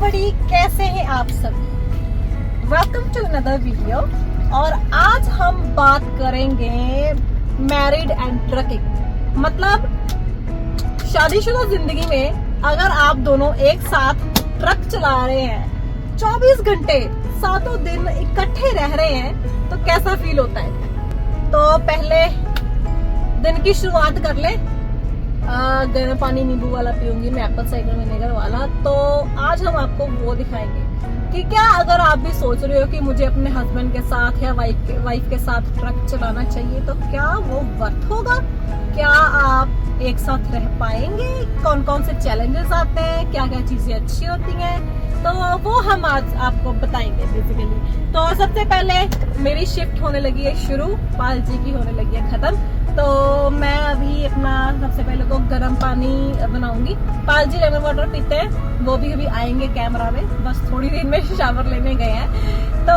Everybody, कैसे हैं आप सभी। Welcome to another video. और आज हम बात करेंगे मैरिड एंड ट्रकिंग। मतलब शादीशुदा जिंदगी में अगर आप दोनों एक साथ ट्रक चला रहे हैं, 24 घंटे 7 दिन इकट्ठे रह रहे हैं, तो कैसा फील होता है। तो पहले दिन की शुरुआत कर ले। गर्म पानी नींबू वाला पीऊंगी मैं, एप्पल साइडर विनेगर वाला। तो आज हम आपको वो दिखाएंगे कि क्या अगर आप भी सोच रहे हो कि मुझे अपने हस्बैंड के साथ या वाइफ के साथ ट्रक चलाना चाहिए, तो क्या वो वर्थ होगा, क्या आप एक साथ रह पाएंगे, कौन कौन से चैलेंजेस आते हैं, क्या क्या चीजें अच्छी होती हैं, तो वो हम आज आपको बताएंगे बेसिकली। तो सबसे पहले मेरी शिफ्ट होने लगी है शुरू, पाल जी की होने लगी है खत्म। तो मैं अभी अपना सबसे पहले तो गर्म पानी बनाऊंगी। पाल जी लेमन वाटर पीते हैं, वो भी अभी आएंगे कैमरा में, बस थोड़ी देर में शावर लेने गए हैं। तो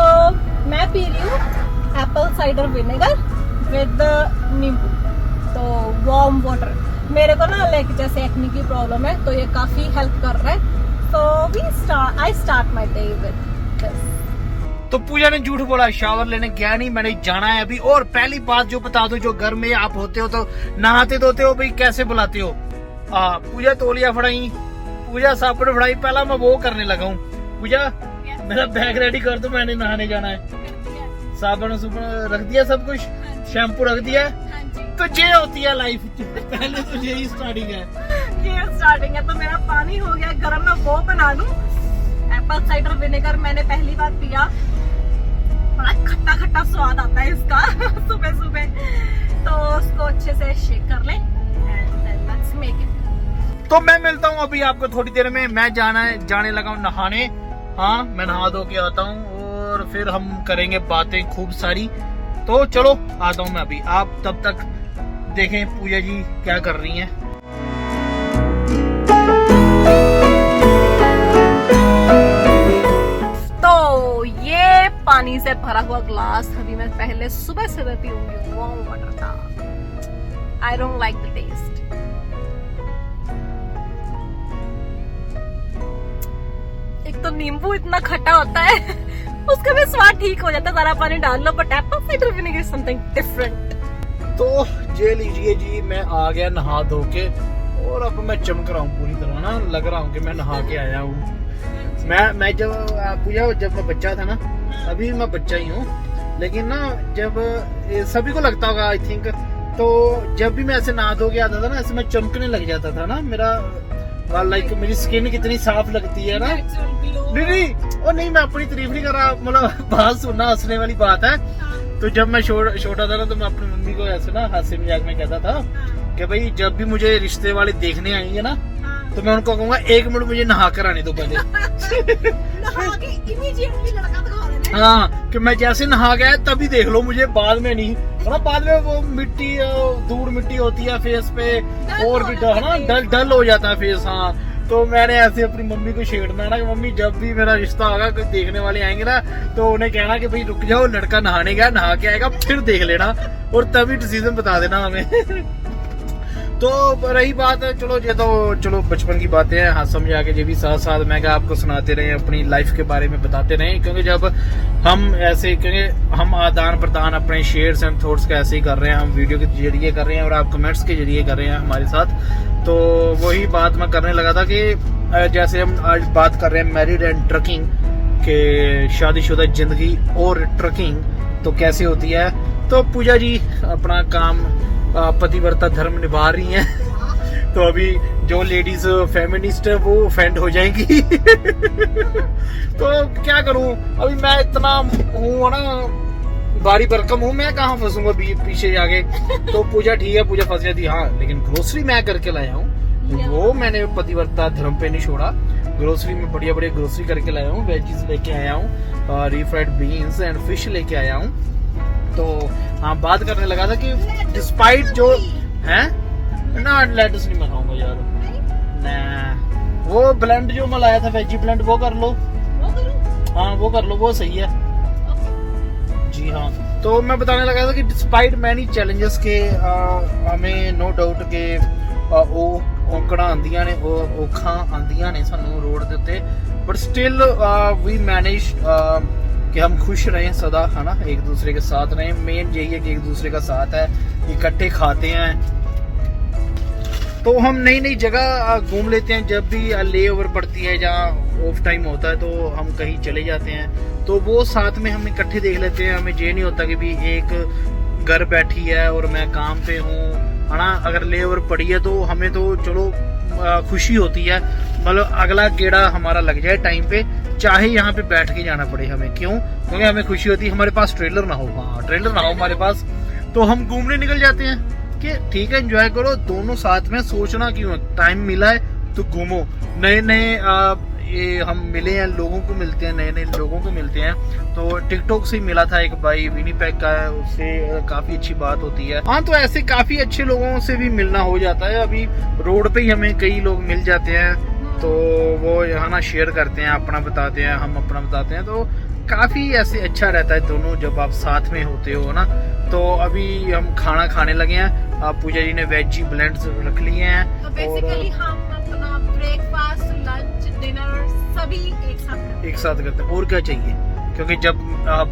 मैं पी रही हूँ एप्पल साइडर विनेगर विद नींबू, तो वार्म वाटर। मेरे को ना लाइक जैसे एक्ने की प्रॉब्लम है, तो ये काफी हेल्प कर रहा है। तो I start my day with this. तो पूजा ने झूठ बोला, शावर लेने गया नहीं, मैंने जाना है अभी। और पहली बात जो बता दो, जो घर में आप होते हो तो नहाते धोते हो भाई, कैसे बुलाते हो। पूजा तौलिया फड़ाई, पूजा साबुन फड़ाई, पहला मैं वो करने लगा हूँ। पूजा मेरा बैग रेडी कर दो, मैंने नहाने जाना है। साबुन सुबह रख दिया, सब कुछ शैम्पू रख दिया। तो ये होती है लाइफ। पहले तो यही स्टार्टिंग है, ये स्टार्टिंग है। तो मेरा पानी हो गया गर्म, मैं वो बना लूं। एप्पल साइडर विनेगर मैंने पहली बार पिया, बड़ा खट्टा खट्टा स्वाद आता है इसका सुबह सुबह। तो उसको अच्छे से शेक कर लें एंड लेट्स मेक इट। तो मैं मिलता हूँ अभी आपको थोड़ी देर में। मैं जाने लगा हूँ नहाने। हाँ, मैं नहा धो के आता हूँ और फिर हम करेंगे बातें खूब सारी। तो चलो आता हूँ मैं अभी। आप तब तक देखें पूजा जी क्या कर रही हैं। पानी से भरा हुआ ग्लास अभी मैं पहले सुबह सुबह पीऊंगी, वार्म वाटर का। I don't like the taste. एक तो नींबू इतना खट्टा होता है उसका भी स्वाद ठीक हो जाता है, सारा पानी डाल लो, but apple cider vinegar is something different. तो ये लीजिए जी, मैं आ गया नहा धो के और अब मैं चमक रहा हूँ पूरी तरह ना, लग रहा हूँ कि मैं नहा के आया हूँ। मैं जब मैं बच्चा था ना, अभी मैं बच्चा ही हूँ, लेकिन ना जब सभी को लगता होगा आई थिंक, तो जब भी मैं ऐसे नहा धो के आता था ना, ऐसे मैं चमकने लग जाता था ना। मेरा लाइक मेरी स्किन कितनी साफ लगती है ना। नहीं, मैं अपनी तारीफ नहीं कर रहा, मतलब बात सुनना हंसने वाली बात है। तो जब मैं छोटा था ना, तो मैं अपनी मम्मी को ऐसे ना हास्य मजाक में कहता था कि भाई जब भी मुझे रिश्ते वाले देखने आएंगे ना, तो मैं उनको कहूंगा 1 मिनट मुझे नहा कर आने दो पहले। नहा के इमीडिएटली लड़का दिखा देना। हाँ, कि मैं जैसे नहा गया तभी देख लो मुझे, बाद में नहीं। ना बाद में वो मिट्टी, धूल मिट्टी होती है फेस पे, और भी डल हो जाता है फेस। हाँ, तो मैंने ऐसे अपनी मम्मी को छेड़ना ना कि मम्मी जब भी मेरा रिश्ता होगा, कोई देखने वाले आएंगे ना, तो उन्हें कहना कि भाई रुक जाओ, लड़का नहाने गया, नहा के आएगा फिर देख लेना, और तभी डिसीजन बता देना हमें। तो रही बात है, चलो बचपन की बातें हैं, हाँ समझ आके ये भी साथ साथ मैं क्या आपको सुनाते रहे, अपनी लाइफ के बारे में बताते रहे। क्योंकि जब हम ऐसे, क्योंकि हम आदान प्रदान अपने शेयर्स एंड थॉट्स का ऐसे ही कर रहे हैं, हम वीडियो के जरिए कर रहे हैं और आप कमेंट्स के जरिए कर रहे हैं हमारे साथ। तो वही बात मैं करने लगा था कि जैसे हम आज बात कर रहे हैं मैरिड एंड ट्रकिंग के, शादीशुदा जिंदगी और ट्रकिंग तो कैसे होती है। तो पूजा जी अपना काम पतिव्रता धर्म निभा रही हैं। तो अभी जो लेडीज फेमिनिस्ट है वो ऑफेंड हो जाएंगी। तो क्या करूं, अभी मैं इतना हूँ ना, भारी भरकम हूँ, मैं कहाँ फंसूंगा पीछे जाके। तो पूजा ठीक है, पूजा फंस जाती। हाँ, लेकिन ग्रोसरी मैं करके लाया हूँ, वो मैंने पतिव्रता धर्म पे नहीं छोड़ा। ग्रोसरी में बढ़िया बढ़िया ग्रोसरी करके लाया हूँ, वेजीज लेके आया हूँ, रीफ्राइड बीन्स एंड फिश लेके आया हूँ। तो हाँ, बात करने लगा था कि डिस्पाइट जो है ना, लेटस नहीं मैं खाऊंगा यार ना, वो ब्लेंड जो मैं लाया था वेजी ब्लेंड, वो कर लो। हाँ वो कर लो, वो सही है जी। हाँ, तो मैं बताने लगा था कि डिस्पाइट मैनी चैलेंजेस के हमें नो डाउट के ਔਕੜਾਂ ਆਉਂਦੀਆਂ ਨੇ, ਉਹ ਔਖਾਂ ਆਉਂਦੀਆਂ ਨੇ ਸਾਨੂੰ रोड ਦੇ ਉੱਤੇ, बट स्टिल वी मैनेज कि हम खुश रहें सदा, है ना, एक दूसरे के साथ रहें। मेन यही है कि एक दूसरे का साथ है, इकट्ठे खाते हैं। तो हम नई नई जगह घूम लेते हैं, जब भी ले ओवर पड़ती है, जहाँ ऑफ टाइम होता है तो हम कहीं चले जाते हैं, तो वो साथ में हम इकट्ठे देख लेते हैं। हमें ये नहीं होता कि भी एक घर बैठी है और मैं काम पे हूँ, है ना। अगर ले ओवर पड़ी है तो हमें तो चलो खुशी होती है, मतलब अगला गेड़ा हमारा लग जाए टाइम पे, चाहे यहाँ पे बैठ के जाना पड़े हमें। क्यों? क्योंकि हमें खुशी होती है हमारे पास ट्रेलर ना हो। हाँ, ट्रेलर ना हो हमारे पास, तो हम घूमने निकल जाते हैं कि ठीक है, एंजॉय करो दोनों साथ में। सोचना क्यों, टाइम मिला है तो घूमो। नए नए ये हम मिले हैं, लोगों को मिलते हैं, नए नए लोगों को मिलते हैं। तो टिकटॉक से ही मिला था एक भाई, विनीपेग का है, उससे काफी अच्छी बात होती है। हाँ, तो ऐसे काफी अच्छे लोगों से भी मिलना हो जाता है। अभी रोड पे ही हमें कई लोग मिल जाते हैं, तो वो यहाँ ना शेयर करते हैं, अपना बताते हैं, हम अपना बताते हैं, तो काफी ऐसे अच्छा रहता है दोनों जब आप साथ में होते हो ना। तो अभी हम खाना खाने लगे हैं, पूजा जी ने वेजी ब्लेंड्स रख लिए हैं। तो बेसिकली हम अपना ब्रेकफास्ट, लंच, डिनर सभी एक साथ करते हैं। और क्या चाहिए, क्योंकि जब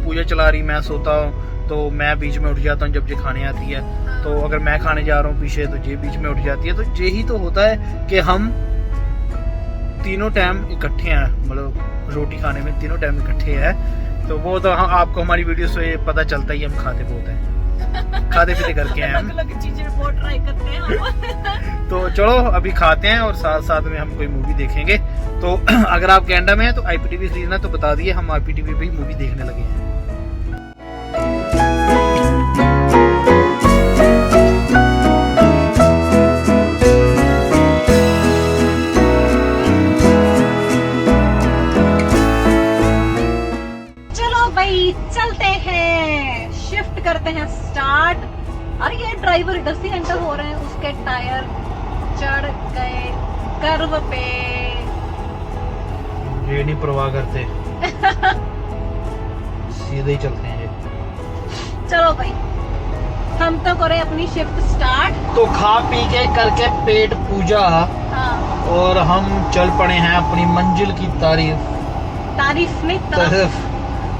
पूजा चला रही, मैं सोता हूँ तो मैं बीच में उठ जाता हूँ जब ये खाने आती है। तो अगर मैं खाने जा रहा हूँ पीछे तो ये बीच में उठ जाती है। तो यही तो होता है कि हम तीनों टाइम इकट्ठे हैं, मतलब रोटी खाने में तीनों टाइम इकट्ठे हैं। तो वो तो आपको हमारी वीडियो से पता चलता ही, हम खाते बहुत हैं, खाते पीते करके हैं हम। अलग चीजें बहुत ट्राई करते हैं हम। तो चलो अभी खाते हैं और साथ साथ में हम कोई मूवी देखेंगे। तो अगर आप कनाडा में हैं तो IPTV खरीदना तो बता दिए, हम IPTV पे ही मूवी देखने लगे हैं। चलते हैं, शिफ्ट करते हैं स्टार्ट। अरे ये ड्राइवर इधर से एंटर हो रहे हैं, उसके टायर चढ़ गए कर्व पे। ये नहीं परवाह करते सीधे ही चलते हैं। चलो भाई, हम तो करें अपनी शिफ्ट स्टार्ट। तो खा पी के करके पेट पूजा, हाँ, और हम चल पड़े हैं अपनी मंजिल की तारीफ नहीं, तरफ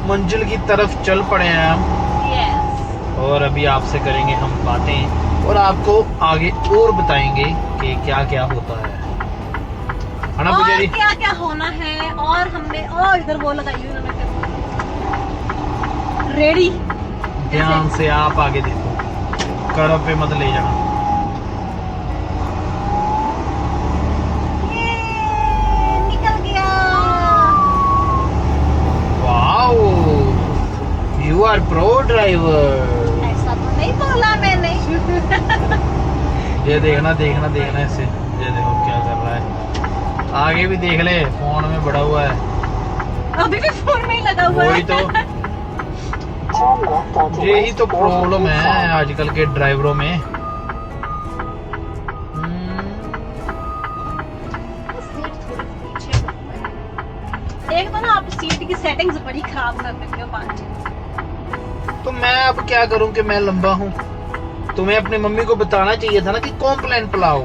मंजिल की तरफ चल पड़े हैं हम। yes. और अभी आपसे करेंगे हम बातें और आपको आगे और बताएंगे कि क्या क्या होता है ना पूजा जी, क्या क्या होना है। और हमने और इधर वो लगाई हुई उन्होंने रेडी। ध्यान से आप आगे देखो, कर्व पे मत ले जाना। निकल गया। You are pro driver। ऐसा तो नहीं बोला मैंने। ये देखना देखना देखना इसे, ये देखो क्या कर रहा है। आगे भी देख ले, फोन में बड़ा हुआ है। अभी भी फोन में ही लगा हुआ है। वही तो, यही तो प्रॉब्लम है आजकल के ड्राइवरों में। देख दो ना, आप सीट की सेटिंग्स बड़ी खराब कर देते हो पांच। तो मैं अब क्या करूं कि मैं लंबा हूं। तुम्हें अपनी मम्मी को बताना चाहिए था ना कि कॉम्प्लेन पिलाओ।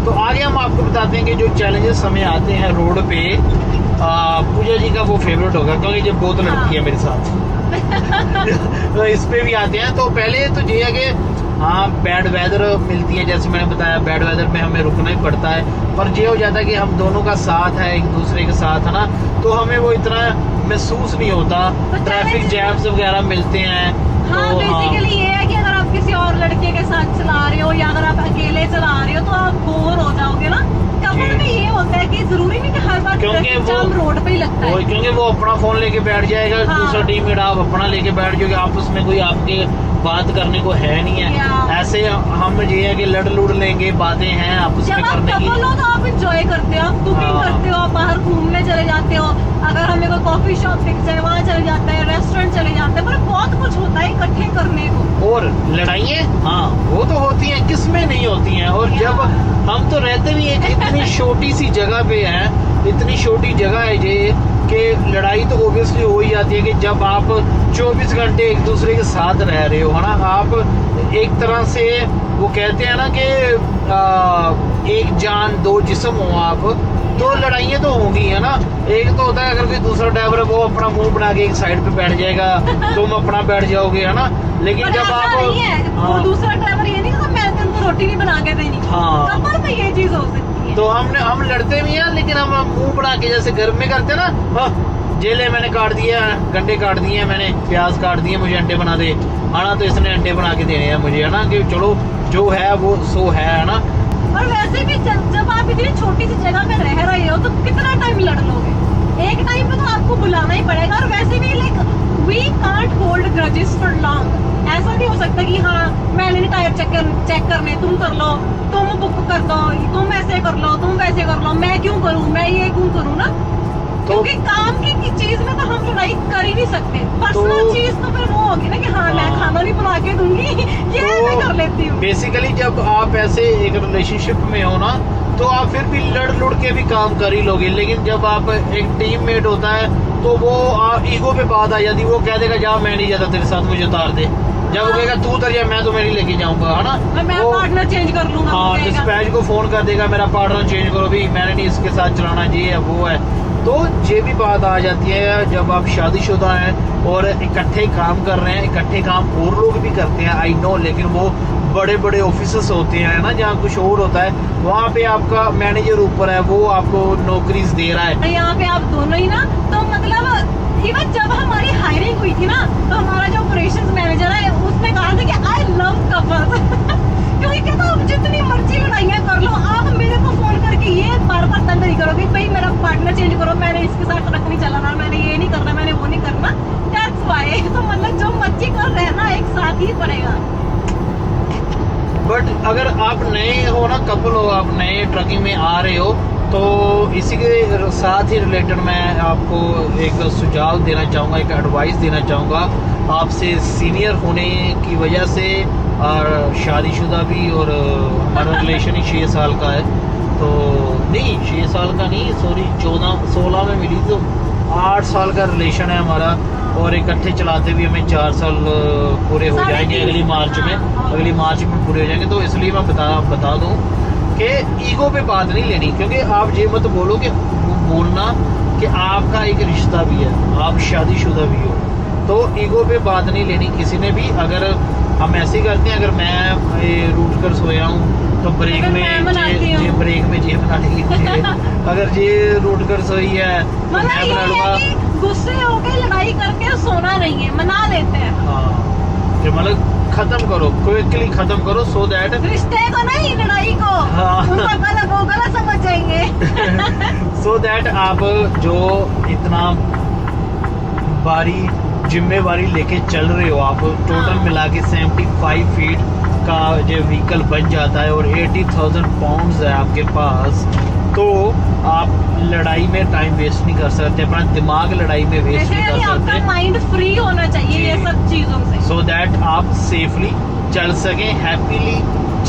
तो आगे हम आपको बताते हैं कि जो चैलेंजेस हमें आते हैं रोड पे, पूजा जी का वो फेवरेट होगा, क्योंकि जब बहुत लड़की है मेरे साथ तो इस पे भी आते हैं। तो पहले तो ये है कि हाँ, बैड वेदर मिलती है, जैसे मैंने बताया बैड वेदर में हमें रुकना ही पड़ता है। पर ये हो जाता है कि हम दोनों का साथ है, एक दूसरे के साथ, है ना, तो हमें वो इतना महसूस नहीं होता। तो ट्रैफिक जैम्स वगैरह मिलते हैं। हाँ, तो बेसिकली ये है कि अगर आप किसी और लड़के के साथ चला रहे हो या अगर आप अकेले चला रहे हो तो आप बोर हो जाओगे ना। कपल में ये होता है कि जरूरी नहीं कि हर बार ट्रैफिक जाम रोड पे ही लगता है। क्योंकि वो अपना फोन लेके बैठ जाएगा, हाँ। दूसरा टीममेट आप अपना लेके बैठ जाओगे, आपस में कोई आपके बात करने को है नहीं है। ऐसे हम ये है कि लड़ लुड़ लेंगे, बातें हैं आपस में करने की। कपल हो तो आप एंजॉय करते हो, आप कुकिंग करते हो, आप बाहर घूमने चले जाते हो। अगर हमें कोई कॉफी शॉप दिख जाए वहाँ चले जाते हैं, रेस्टोरेंट चले जाते हैं, मतलब बहुत कुछ होता है इकट्ठे करने को। और लड़ाइयाँ, हाँ वो तो होती हैं, किसमें नहीं होती हैं। और जब हम तो रहते भी एक इतनी छोटी सी जगह पे है, इतनी छोटी जगह है ये कि लड़ाई तो ओबियसली हो ही जाती है कि जब आप 24 घंटे एक दूसरे के साथ रह रहे हो, है ना। आप एक तरह से वो कहते हैं ना कि एक जान दो जिस्म हो आप, तो लड़ाइयाँ तो होंगी है ना। एक तो होता है अगर कोई दूसरा ड्राइवर है वो अपना मुंह बना के एक साइड पे बैठ जाएगा, तुम अपना बैठ जाओगे है ना। लेकिन पर जब ऐसा आप नहीं है, वो दूसरा ड्राइवर ये नहीं कहता मैं तुमको रोटी नहीं बना के देनी। हाँ। कपल में ये चीज हो सकती है। तो हम लड़ते भी हैं, लेकिन हम मुंह बना के जैसे घर में करते हैं ना, हाँ, जेले मैंने काट दिया, गंडे काट दिए हैं मैंने, प्याज काट दिए, मुझे अंडे बना दे, आना तो इसने अंडे बना के देने हैं मुझे है ना, कि चलो जो है वो सो है ना। और वैसे भी जब आप इतनी छोटी सी जगह में रह रहे हो तो कितना टाइम लड़ लोगे, एक टाइम पे तो आपको बुलाना ही पड़ेगा। और वैसे भी like we can't hold grudges for long. ऐसा नहीं हो सकता कि हाँ मैंने नहीं टायर चेक करने, तुम कर लो, तुम बुक कर दो, तुम ऐसे कर लो, तुम वैसे कर लो, मैं क्यों करूँ, मैं ये क्यों करूँ ना। क्योंकि काम की चीज में तो हम लड़ाई कर ही नहीं सकते। पर्सनल चीज तो फिर वो होगी ना कि हाँ मैं खाना नहीं बना के दूंगी, ये मैं कर लेती हूँ। बेसिकली जब आप ऐसे एक रिलेशनशिप में हो ना, तो आप फिर भी लड़ के भी काम कर ही लोगे। लेकिन जब आप एक टीम मेट होता है तो वो ईगो पे बात आ जाती है, वो कह देगा जा मैं नहीं जाता तेरे साथ, मुझे उतार दे। जब वो कहेगा तू उतर जा, मैं तुम्हें नहीं लेके जाऊंगा है ना, मैं पार्टनर चेंज कर लूंगा। हाँ, डिस्पैच को फोन कर देगा मेरा पार्टनर चेंज करो भी, मैंने नहीं इसके साथ चलाना, ये है वो है। तो ये भी बात आ जाती है जब आप शादीशुदा हैं और इकट्ठे काम कर रहे हैं, इकट्ठे काम और लोग भी करते हैं आई नो, लेकिन वो बड़े बड़े ऑफिसर्स होते हैं ना, जहाँ कुछ और होता है, वहाँ पे आपका मैनेजर ऊपर है, वो आपको नौकरीज दे रहा है। यहाँ पे आप दोनों ही ना, तो मतलब इवन जब हमारी हायरिंग हुई थी ना, तो हमारा जो ऑपरेशंस मैनेजर है उसने कहा था कि आई लव कपल्स क्योंकि कहता आप जितनी मर्जी लड़ाइयाँ कर लो, आप मेरे को फोन करके ये बार बार तंग नहीं करोगे भाई मेरा पार्टनर चेंज करो, मैंने इसके साथ ट्रक नहीं चलाना, मैंने ये नहीं करना, मैंने वो नहीं करना। दैट्स व्हाई तो मतलब जो मर्जी कर रहे हैं ना एक साथ ही पड़ेगा। बट अगर आप नए हो ना, कपल हो, आप नए ट्रकिंग में आ रहे हो, तो इसी के साथ ही रिलेटेड मैं आपको एक सुझाव देना चाहूँगा, एक एडवाइस देना चाहूँगा। आपसे सीनियर होने की वजह से और शादीशुदा भी, और हमारा रिलेशन ही 6 साल का है, तो नहीं 6 साल का नहीं, सॉरी 16 में मिली, तो 8 साल का रिलेशन है हमारा, और इकट्ठे चलाते हुए हमें 4 साल पूरे हो जाएंगे अगली मार्च में, अगली मार्च में पूरे हो जाएंगे। तो इसलिए मैं बता दूं कि ईगो पे बात नहीं लेनी, क्योंकि आप ये मत बोलो कि बोलना कि आपका एक रिश्ता भी है, आप शादीशुदा भी हो, तो ईगो पे बात नहीं लेनी किसी ने भी। अगर हम ऐसे ही करते हैं, अगर मैं रूट कर सोया हूँ तो ब्रेक में ये ब्रेक में ये बना लेंगे, अगर ये रूट कर सोई है तो मैं बना लूंगा। गुस्से होकर लड़ाई करके सोना नहीं है, मना लेते हैं। हाँ, तो मतलब खत्म करो, क्विकली खत्म करो, सो दैट रिश्ते को नहीं लड़ाई को, उनका गलत समझ जाएंगे। सो दैट आप जो इतना बारी जिम्मेवारी लेके चल रहे हो, आप टोटल मिला के 75 फीट का जो व्हीकल बन जाता है और 80,000 पाउंड्स है आपके पास, तो आप लड़ाई में टाइम वेस्ट नहीं कर सकते, अपना दिमाग लड़ाई में वेस्ट नहीं कर सकते। आपका माइंड फ्री होना चाहिए ये सब चीजों से, सो दैट आप सेफली चल सके, हैप्पीली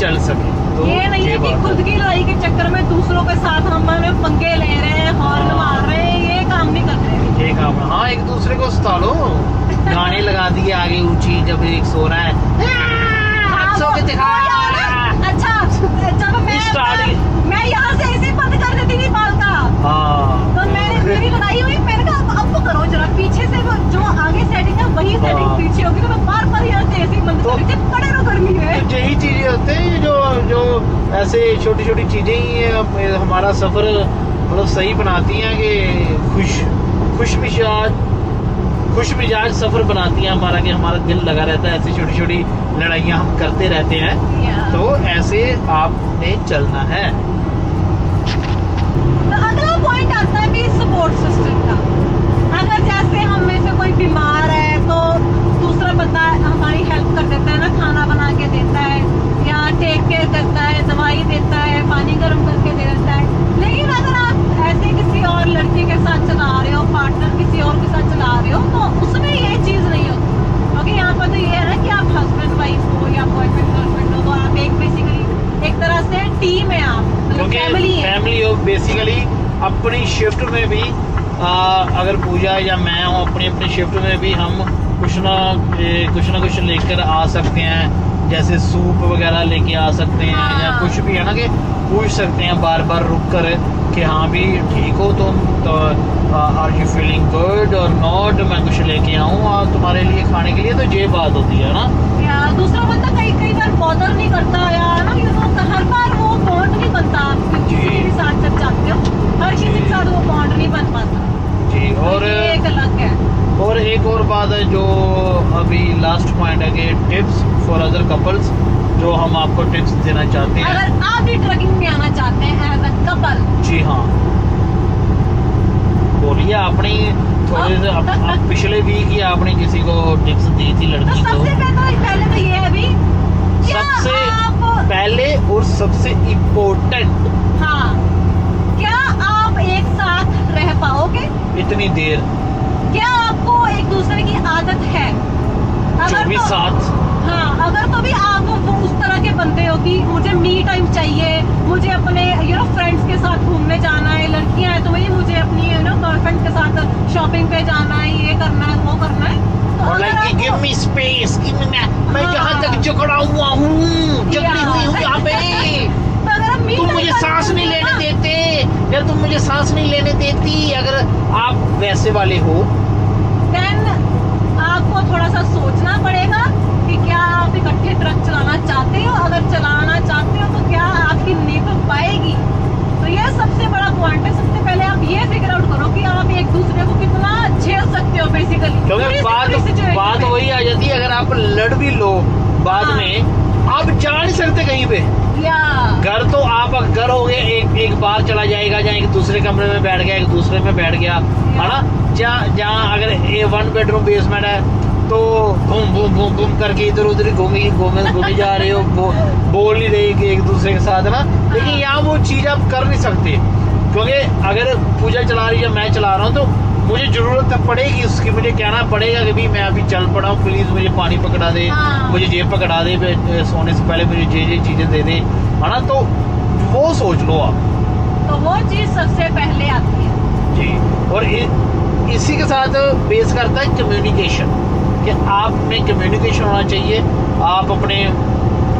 चल सके। तो ये नहीं है कि खुद की लड़ाई के चक्कर में दूसरों के साथ हम पंगे ले रहे हैं, हॉर्न मार रहे हैं, ये काम नहीं कर रहे। ये काम, हाँ, एक दूसरे को सुता लो, गाने लगा दिए आगे ऊंची, जब एक सो रहा है सो के दिखा। अच्छा, जब मैं यहाँ से ऐसे बंद कर देती थी बाल का, हाँ, तो मेरी लड़ाई हुई, मैंने कहा अब करो जरा, पीछे से जो आगे सेटिंग है वही सेटिंग पीछे होगी, तो मैं बार बार यहाँ से ऐसे ही बंद कर देती, पड़े रहो गर्मी है। यही चीजें होते हैं जो ऐसे छोटी छोटी चीजें ही हमारा सफर मतलब सही बनाती हैं, कि खुश मिजाज सफर बनाती हैं हमारा, कि हमारा दिल लगा रहता है, ऐसी छोटी छोटी लड़ाइयाँ हम करते रहते हैं। तो ऐसे आपने चलना है। तो अगला पॉइंट आता है कि सपोर्ट सिस्टम का। अगर जैसे हम में से कोई बीमार है तो दूसरा बंदा हमारी हेल्प कर देता है ना, खाना बना के देता है या टेक केयर करता है, दवाई देता है, पानी गर्म करके दे देता है। लेकिन अगर आप ऐसे किसी और लड़की के साथ चला रहे हो, पार्टनर किसी और के साथ चला रहे हो, तो उसमें ये चीज नहीं होती, क्योंकि यहाँ पर तो ये है ना कि आप हस्बैंड वाइफ हो या बॉयफ्रेंड गर्लफ्रेंड हो, तो आप एक बेसिकली एक तरह से टीम है, आप फैमिली हो बेसिकली। अपनी शिफ्ट में भी अगर पूजा या मैं हूँ, अपनी शिफ्ट में भी हम कुछ ना कुछ लेकर आ सकते हैं, जैसे सूप वगैरह लेके आ सकते हैं, या कुछ भी है ना, कि पूछ सकते हैं बार बार रुक कर कि हाँ भी ठीक हो तुम, तो आर यू फीलिंग गुड और नॉट, मैं कुछ लेके आऊँ और तुम्हारे लिए खाने के लिए, तो ये बात होती है ना। या दूसरा बंदा कई बार बॉदर नहीं करता यार ना, हर बार वो बॉन्ड नहीं बनता। आप किसी के भी साथ जब जाते हो हर किसी के साथ वो बॉन्ड नहीं बन पाता जी। और ये एक अलग है। और एक और बात है जो अभी लास्ट पॉइंट है कि टिप्स फॉर अदर कपल्स, जो हम आपको टिप्स देना चाहते हैं अगर आप भी ट्रकिंग में आना चाहते हैं एज अ कपल। जी हाँ, बोलिए। आपने थोड़े से अब पिछले वीक ही आपने किसी को टिप्स दी थी तो लड़की को। सबसे पहले तो ये है अभी, क्या सबसे आप पहले और सबसे इम्पोर्टेंट, हाँ, क्या आप एक साथ रह पाओगे? इतनी देर क्या आपको एक दूसरे की आदत है? 24/7। हाँ, अगर तो भी आप वो उस तरह के बंदे हो कि मुझे मी टाइम चाहिए, मुझे अपने फ्रेंड्स के साथ घूमने जाना है, लड़कियां हैं तो मुझे अपनी गर्लफ्रेंड के साथ शॉपिंग पे जाना है, ये करना है, वो करना है, तो और अगर आपको- गिव मी स्पेस, मैं जहाँ तक जकड़ा हुआ हूँ, जकड़ी हुई हूँ यहाँ पे, तो अगर आप me तुम time मुझे का सांस नहीं ढूंढोगे लेने ना, देते, या तुम मुझे सांस नहीं लेने देती, अगर आप वैसे वाले हो, then आपको थोड़ा सा सोचना पड़ेगा कि क्या आप इकट्ठे ट्रक चलाना चाहते हो। अगर चलाना चाहते हो तो क्या आपकी नींद पाएगी? तो ये सबसे बड़ा पॉइंट है। सबसे पहले आप ये फिगर आउट करो कि आप एक दूसरे को कितना झेल सकते हो बेसिकली। क्योंकि बात वही आ जाती है, अगर आप लड़ भी लो बाद हाँ। में, आप जा नहीं सकते कहीं पे। या घर तो आप घर हो गए, एक बार चला जाएगा, जहाँ एक दूसरे कमरे में बैठ गया, एक दूसरे में बैठ गया, है ना। जहाँ अगर 1 बेडरूम बेसमेंट है तो घूम घूम घूम घूम करके इधर उधर घूमे जा रहे हो, बोल नहीं रहे कि एक दूसरे के साथ ना। लेकिन यहाँ वो चीज आप कर नहीं सकते, क्योंकि अगर पूजा चला रही है, मैं चला रहा हूँ, तो मुझे जरूरत पड़ेगी उसकी, मुझे कहना पड़ेगा कि भाई मैं अभी चल पड़ा हूँ, प्लीज मुझे पानी पकड़ा दे, हाँ। मुझे ये पकड़ा दे, सोने से पहले मुझे ये चीजें दे दे, है ना। तो वो सोच लो आप, तो वो चीज सबसे पहले आती है जी। और इसी के साथ बेस करता है कम्युनिकेशन, कि आप में कम्युनिकेशन होना चाहिए। आप अपने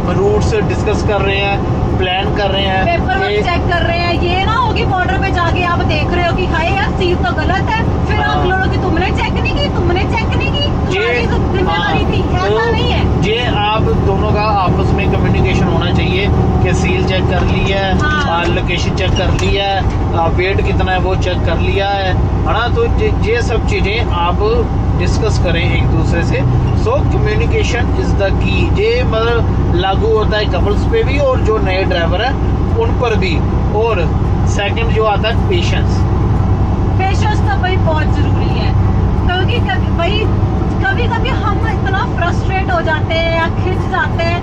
रूट्स डिस्कस कर रहे हैं, प्लान कर रहे हैं, पेपर वर्क चेक कर रहे हैं। ये ना होगी बॉर्डर पे जाके आप देख रहे हो कि हाय यार सीट तो गलत है, फिर आप हाँ। लोगों की तुमने चेक नहीं की, तुम्हारी तो जिम्मेदारी थी, ऐसा नहीं है। ये आप दोनों का आपस में कम्युनिकेशन होना चाहिए कि सील चेक कर ली है, हाँ। लोकेशन चेक कर ली है, वेट कितना है वो चेक कर लिया है ना। तो ये सब चीजें आप डिस्कस करें एक दूसरे से। So communication is the key. ये मतलब लागू होता है कपल्स पे भी और जो नए ड्राइवर है उन पर भी। और सेकंड जो आता है पेशेंस। पेशेंस तो भाई बहुत जरूरी है, क्योंकि कभी कभी हम इतना फ्रस्ट्रेट हो जाते हैं या खिंच जाते हैं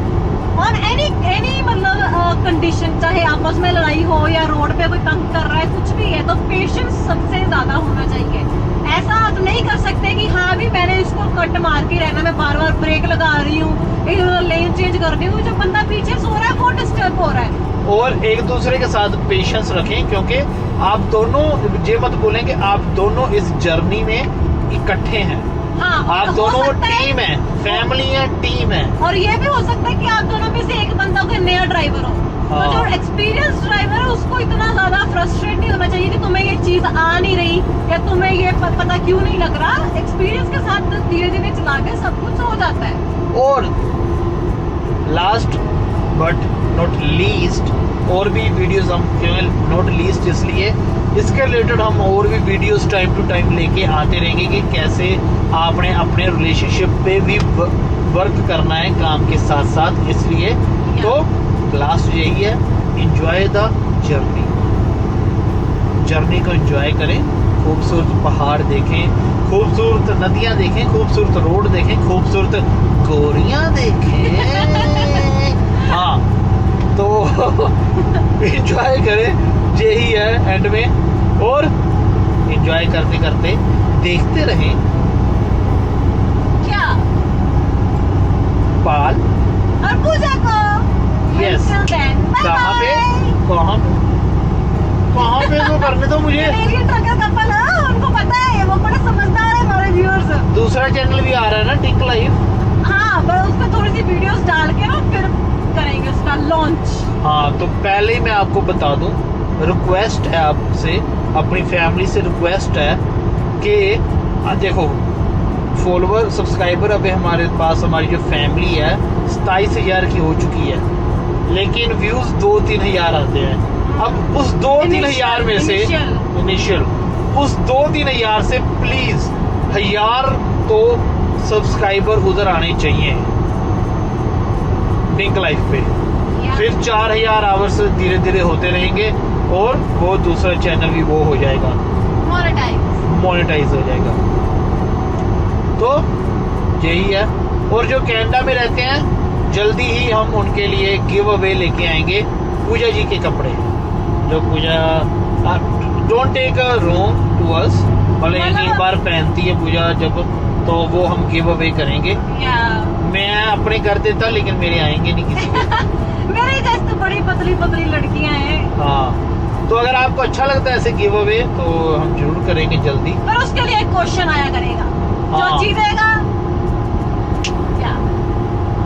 और एनी मतलब कंडीशन, चाहे आपस में लड़ाई हो या रोड पे कोई तंग कर रहा है, कुछ भी है, तो पेशेंस सबसे ज्यादा होना चाहिए। ऐसा आप नहीं कर सकते कि हाँ भी मैंने इसको कट मार के रहना, मैं बार बार ब्रेक लगा रही हूँ, लेन चेंज कर रही हूँ, जो बंदा पीछे सो रहा है वो डिस्टर्ब हो रहा है। और एक दूसरे के साथ पेशेंस रखें, क्योंकि आप दोनों ये मत बोलें कि आप दोनों इस जर्नी में इकट्ठे हैं। हाँ, आप हो दोनों सकता है- टीम है, फैमिली है, टीम है। और ये भी हो सकता है कि आप दोनों में से एक बंदा कोई नया ड्राइवर हो, हाँ। तो जो एक्सपीरियंस ड्राइवर है उसको इतना ज्यादा फ्रस्ट्रेट नहीं होना चाहिए कि तुम्हें ये चीज आ नहीं रही या तुम्हें ये पता क्यों नहीं लग रहा। एक्सपीरियंस के साथ धीरे धीरे चला के सब कुछ हो जाता है। और लास्ट बट नॉट लीस्ट, और भी वीडियोस हम केवल नॉट लीस्ट इसलिए, इसके रिलेटेड हम और भी वीडियोस टाइम टू टाइम लेके आते रहेंगे कि कैसे आपने अपने रिलेशनशिप पे भी वर्क करना है काम के साथ साथ। इसलिए तो लास्ट यही है, एंजॉय द जर्नी। जर्नी को एंजॉय करें, खूबसूरत पहाड़ देखें, खूबसूरत नदियां देखें, खूबसूरत रोड देखें, खूबसूरत गोरियां देखें। हाँ, तो एंजॉय करें, यही है एंड में। और एंजॉय करते करते देखते रहें क्या पाल और पूजा को। Yes. Until then, bye कहाँ पे bye. कहाँ पे तो करने दो मुझे। Canadian trucker couple है, उनको पता है, वो बड़े समझदार है हमारे व्यूअर्स। दूसरा चैनल भी आ रहा है ना, टिक लाइफ। हाँ, पर उस पर थोड़ी सी वीडियोस डाल के ना फिर करेंगे उसका लॉन्च। हाँ, तो पहले ही मैं आपको बता दूं, रिक्वेस्ट है आपसे, अपनी फैमिली से रिक्वेस्ट है कि देखो फॉलोवर सब्सक्राइबर अभी हमारे पास, हमारी जो फैमिली है 27,000 की हो चुकी है, लेकिन व्यूज 2-3 हजार आते हैं। अब उस 2-3 हजार में से इनिशियल उस 2-3 हजार से प्लीज 1000 तो सब्सक्राइबर उधर आने चाहिए पिंक लाइफ पे, फिर 4000 आवर्स धीरे धीरे होते रहेंगे और वो दूसरा चैनल भी वो हो जाएगा, मोनेटाइज हो जाएगा। तो यही है। और जो कनाडा में रहते हैं, जल्दी ही हम उनके लिए गिव अवे लेके आएंगे पूजा जी के कपड़े, जो Puja don't take wrong to us, मतलब एक बार पहनती है पूजा जब, तो वो हम गिव अवे करेंगे। मैं अपने कर देता, लेकिन मेरे आएंगे नहीं किसी को। मेरे जैसे तो बड़ी पतली पतली लड़कियां हैं। हाँ, तो अगर आपको अच्छा लगता है ऐसे गिव अवे तो हम जरूर करेंगे जल्दी। पर उसके लिए एक क्वेश्चन आया करेगा, जो हाँ। जीतेगा क्या,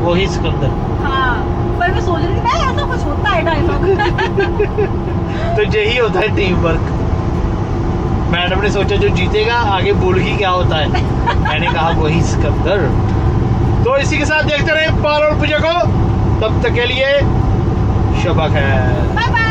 वही सिकंदर। हाँ। पर मैं सोच रही थी मैं ऐसा कुछ होता है डायलॉग। तो यही होता है टीम वर्क। मैडम ने सोचा जो जीतेगा आगे बोल ही क्या होता है, मैंने कहा वही सिकंदर। तो इसी के साथ देखते रहे पाल और पूजा को, तब तक के लिए शबा खैर। Bye bye.